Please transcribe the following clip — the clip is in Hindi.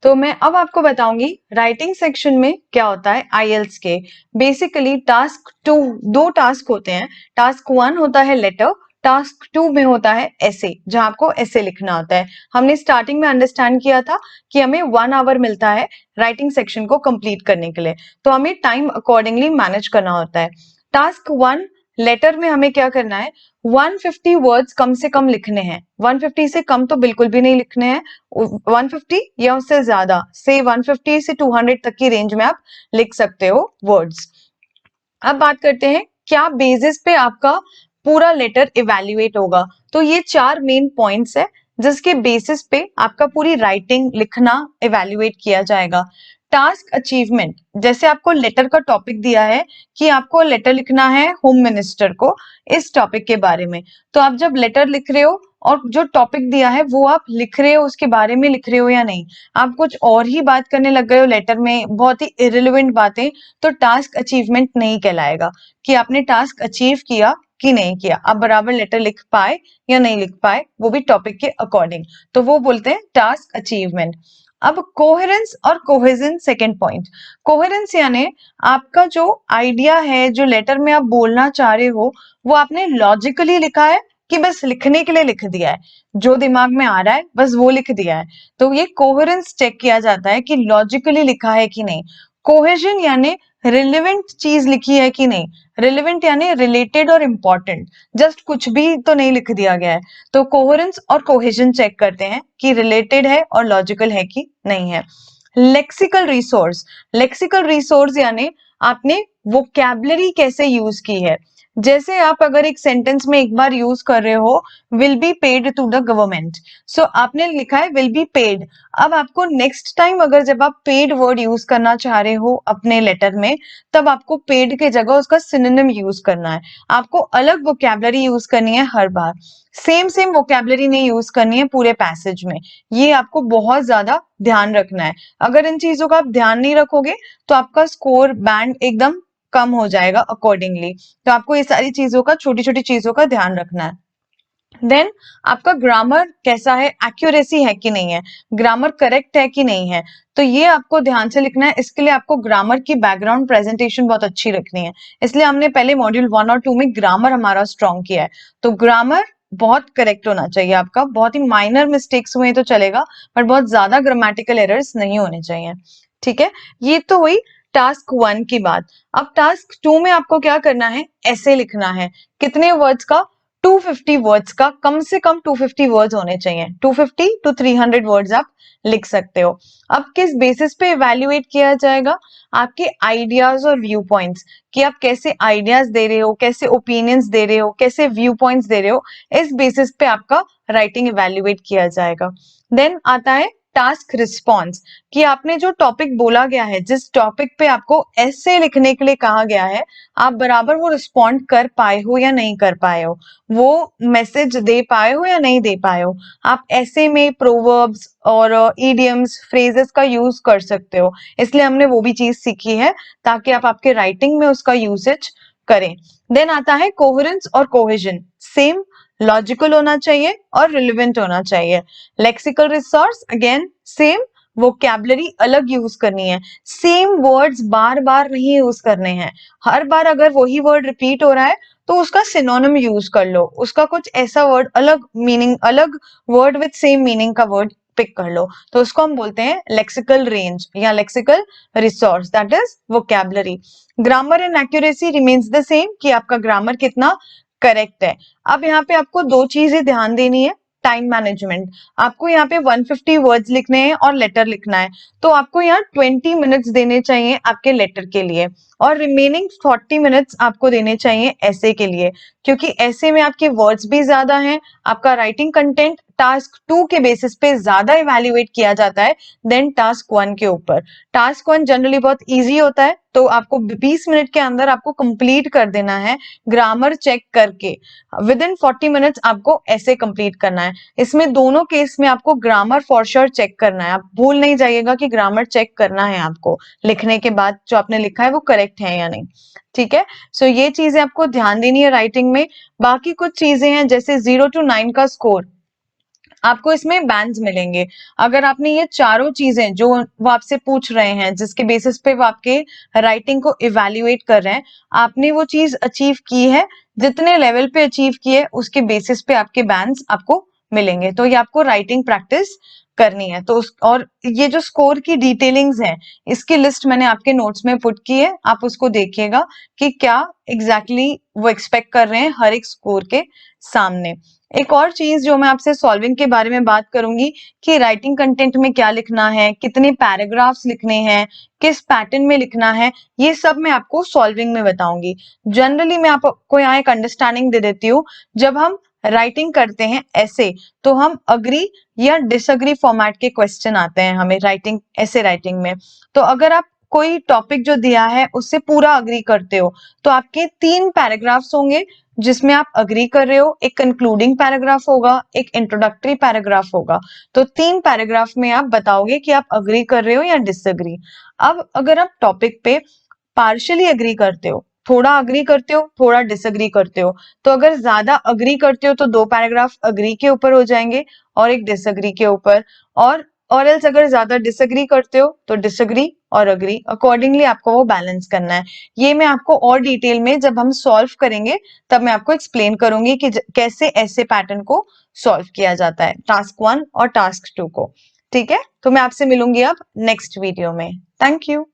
तो मैं अब आपको बताऊंगी राइटिंग सेक्शन में क्या होता है आईएलटीएस के। बेसिकली टास्क टू, दो टास्क होते हैं। टास्क वन होता है लेटर, टास्क टू में होता है ऐसे, जहां आपको ऐसे लिखना होता है। हमने स्टार्टिंग में अंडरस्टैंड किया था कि हमें 1 आवर मिलता है राइटिंग सेक्शन को कंप्लीट करने के लिए, तो हमें टाइम अकॉर्डिंगली मैनेज करना होता है। टास्क वन लेटर में हमें क्या करना है, 150 वर्ड्स कम से कम लिखने हैं। 150 से कम तो बिल्कुल भी नहीं लिखने हैं, 150 या उससे ज्यादा, से 150 से 200 तक की रेंज में आप लिख सकते हो वर्ड्स। अब बात करते हैं क्या बेसिस पे आपका पूरा लेटर इवैल्यूएट होगा। तो ये 4 मेन पॉइंट्स है जिसके बेसिस पे आपका पूरी राइटिंग लिखना इवैल्यूएट किया जाएगा। टास्क अचीवमेंट, जैसे आपको लेटर का टॉपिक दिया है कि आपको लेटर लिखना है होम मिनिस्टर को इस टॉपिक के बारे में, तो आप जब लेटर लिख रहे हो और जो टॉपिक दिया है वो आप लिख रहे हो, उसके बारे में लिख रहे हो या नहीं, आप कुछ और ही बात करने लग गए हो लेटर में, बहुत ही इररिलेवेंट बातें, तो टास्क अचीवमेंट नहीं कहलाएगा कि आपने टास्क अचीव किया कि नहीं किया, आप बराबर लेटर लिख पाए या नहीं लिख पाए, वो भी टॉपिक के अकॉर्डिंग, तो वो बोलते हैं टास्क अचीवमेंट। अब कोहेरेंस और कोहेजन, सेकेंड पॉइंट। कोहेरेंस यानी आपका जो आइडिया है, जो लेटर में आप बोलना चाह रहे हो, वो आपने लॉजिकली लिखा है कि बस लिखने के लिए लिख दिया है, जो दिमाग में आ रहा है बस वो लिख दिया है, तो ये कोहेरेंस चेक किया जाता है कि लॉजिकली लिखा है कि नहीं। कोहेजन यानी रिलेवेंट चीज लिखी है कि नहीं, रिलेवेंट यानी रिलेटेड और इंपॉर्टेंट, जस्ट कुछ भी तो नहीं लिख दिया गया है। तो कोहेरेंस और कोहेजन चेक करते हैं कि रिलेटेड है और लॉजिकल है कि नहीं है। लेक्सिकल रिसोर्स, लेक्सिकल रिसोर्स यानी आपने वोकैबुलरी कैसे यूज की है। जैसे आप अगर एक सेंटेंस में एक बार यूज कर रहे हो will be paid to the government, so आपने लिखा है विल बी पेड। अब आपको नेक्स्ट टाइम अगर जब आप पेड वर्ड यूज करना चाह रहे हो अपने लेटर में, तब आपको पेड के जगह उसका सिनोनिम यूज करना है, आपको अलग वोकैबुलरी यूज करनी है हर बार, सेम सेम वोकैबुलरी नहीं यूज करनी है पूरे पैसेज में। ये आपको बहुत ज्यादा ध्यान रखना है। अगर इन चीजों का आप ध्यान नहीं रखोगे तो आपका स्कोर बैंड एकदम कम हो जाएगा अकॉर्डिंगली। तो आपको ये सारी चीजों का, छोटी छोटी चीजों का ध्यान रखना है। देन आपका ग्रामर कैसा है, एक्यूरेसी है कि नहीं है, ग्रामर करेक्ट है कि नहीं है, तो ये आपको ध्यान से लिखना है। इसके लिए आपको ग्रामर की बैकग्राउंड प्रेजेंटेशन बहुत अच्छी रखनी है, इसलिए हमने पहले मॉड्यूल 1 और 2 में ग्रामर हमारा स्ट्रॉन्ग किया है। तो ग्रामर बहुत करेक्ट होना चाहिए आपका, बहुत ही माइनर मिस्टेक्स हुए तो चलेगा, पर बहुत ज्यादा ग्रामेटिकल एरर्स नहीं होने चाहिए। ठीक है, ये तो हुई टास्क 1 की बात। अब टास्क 2 में आपको क्या करना है, ऐसे लिखना है। कितने वर्ड्स का, 250 वर्ड्स का, कम से कम 250 वर्ड्स होने चाहिए, 250 टू 300 वर्ड्स आप लिख सकते हो। अब किस बेसिस पे इवैल्यूएट किया जाएगा, आपके आइडियाज और व्यू पॉइंट्स, कि आप कैसे आइडियाज दे रहे हो, कैसे ओपिनियंस दे रहे हो, कैसे व्यू पॉइंट्स दे रहे हो, इस बेसिस पे आपका राइटिंग इवैल्यूएट किया जाएगा। देन आता है टास्क रिस्पॉन्स, कि आपने जो टॉपिक बोला गया है, जिस टॉपिक पे आपको ऐसे लिखने के लिए कहा गया है, आप बराबर वो रिस्पॉन्ड कर पाए हो या नहीं कर पाए हो, वो मैसेज दे पाए हो या नहीं दे पाए हो। आप ऐसे में प्रोवर्ब्स और इडियम्स, फ्रेजेस का यूज कर सकते हो, इसलिए हमने वो भी चीज सीखी है ताकि आप आपके राइटिंग में उसका यूसेज करें। देन आता है कोहेरेंस और कोहेजन, सेम लॉजिकल होना चाहिए और रिलेवेंट होना चाहिए। Lexical resource again same, vocabulary अलग यूज करनी है, सेम वर्ड्स बार बार नहीं यूज करने हैं। हर बार अगर वही वर्ड रिपीट हो रहा है तो उसका सिनोनिम यूज कर लो, उसका कुछ ऐसा वर्ड, अलग मीनिंग, अलग वर्ड विद सेम मीनिंग का वर्ड पिक कर लो, तो उसको हम बोलते हैं लेक्सिकल रेंज या lexical resource, that is vocabulary. Grammar and accuracy remains the same, कि आपका ग्रामर कितना करेक्ट है। अब यहाँ पे आपको दो चीजें ध्यान देनी है। टाइम मैनेजमेंट, आपको यहाँ पे 150 वर्ड्स लिखने हैं और लेटर लिखना है, तो आपको यहाँ 20 मिनट्स देने चाहिए आपके लेटर के लिए, और रिमेनिंग 40 मिनट्स आपको देने चाहिए ऐसे के लिए, क्योंकि ऐसे में आपके वर्ड्स भी ज्यादा हैं, आपका राइटिंग कंटेंट टास्क 2 के बेसिस पे ज्यादा इवैल्यूएट किया जाता है देन टास्क 1 के ऊपर। टास्क 1 जनरली बहुत इजी होता है, तो आपको 20 मिनट के अंदर आपको कंप्लीट कर देना है ग्रामर चेक करके, विद इन 40 मिनट्स आपको ऐसे कंप्लीट करना है। इसमें दोनों केस में आपको ग्रामर फॉर श्योर चेक करना है, आप भूल नहीं जाइएगा कि ग्रामर चेक करना है आपको लिखने के बाद, जो आपने लिखा है वो करेक्ट है या नहीं। ठीक है, सो ये चीजें आपको ध्यान देनी है राइटिंग में। बाकी कुछ चीजें हैं जैसे 0 to 9 का स्कोर, आपको इसमें बैंड्स मिलेंगे। अगर आपने ये चारों चीजें जो वो आपसे पूछ रहे हैं, जिसके बेसिस पे वो आपके राइटिंग को इवैल्यूएट कर रहे हैं, आपने वो चीज अचीव की है, जितने लेवल पे अचीव की है उसके बेसिस पे आपके बैंड्स आपको मिलेंगे। तो ये आपको राइटिंग प्रैक्टिस करनी है। तो और ये जो स्कोर की डिटेलिंग्स हैं, इसकी लिस्ट मैंने आपके नोट्स में पुट की है, आप उसको देखिएगा कि क्या एग्जैक्टली वो एक्सपेक्ट कर रहे हैं हर एक स्कोर के सामने। एक और चीज जो मैं आपसे सॉल्विंग के बारे में बात करूंगी कि राइटिंग कंटेंट में क्या लिखना है, कितने पैराग्राफ्स लिखने हैं, किस पैटर्न में लिखना है, ये सब मैं आपको सॉल्विंग में बताऊंगी। जनरली मैं आपको यहाँ एक अंडरस्टैंडिंग दे देती हूँ। जब हम राइटिंग करते हैं ऐसे, तो हम अग्री या डिसअग्री फॉर्मेट के क्वेश्चन आते हैं हमें राइटिंग, ऐसे राइटिंग में। तो अगर आप कोई टॉपिक जो दिया है उससे पूरा अग्री करते हो, तो आपके 3 पैराग्राफ्स होंगे जिसमें आप अग्री कर रहे हो, एक कंक्लूडिंग पैराग्राफ होगा, एक इंट्रोडक्टरी पैराग्राफ होगा। तो 3 पैराग्राफ में आप बताओगे कि आप अग्री कर रहे हो या डिसअग्री। अब अगर आप टॉपिक पे पार्शियली अग्री करते हो, थोड़ा अग्री करते हो, थोड़ा डिसअग्री करते हो, तो अगर ज्यादा अग्री करते हो तो 2 पैराग्राफ अग्री के ऊपर हो जाएंगे और एक डिसअग्री के ऊपर, और एल्स अगर ज्यादा डिसअग्री करते हो तो डिसअग्री और अग्री, अकॉर्डिंगली आपको वो बैलेंस करना है। ये मैं आपको और डिटेल में जब हम सॉल्व करेंगे तब मैं आपको एक्सप्लेन करूंगी कि कैसे ऐसे पैटर्न को सॉल्व किया जाता है, टास्क 1 और टास्क 2 को। ठीक है, तो मैं आपसे मिलूंगी अब नेक्स्ट वीडियो में। Thank you.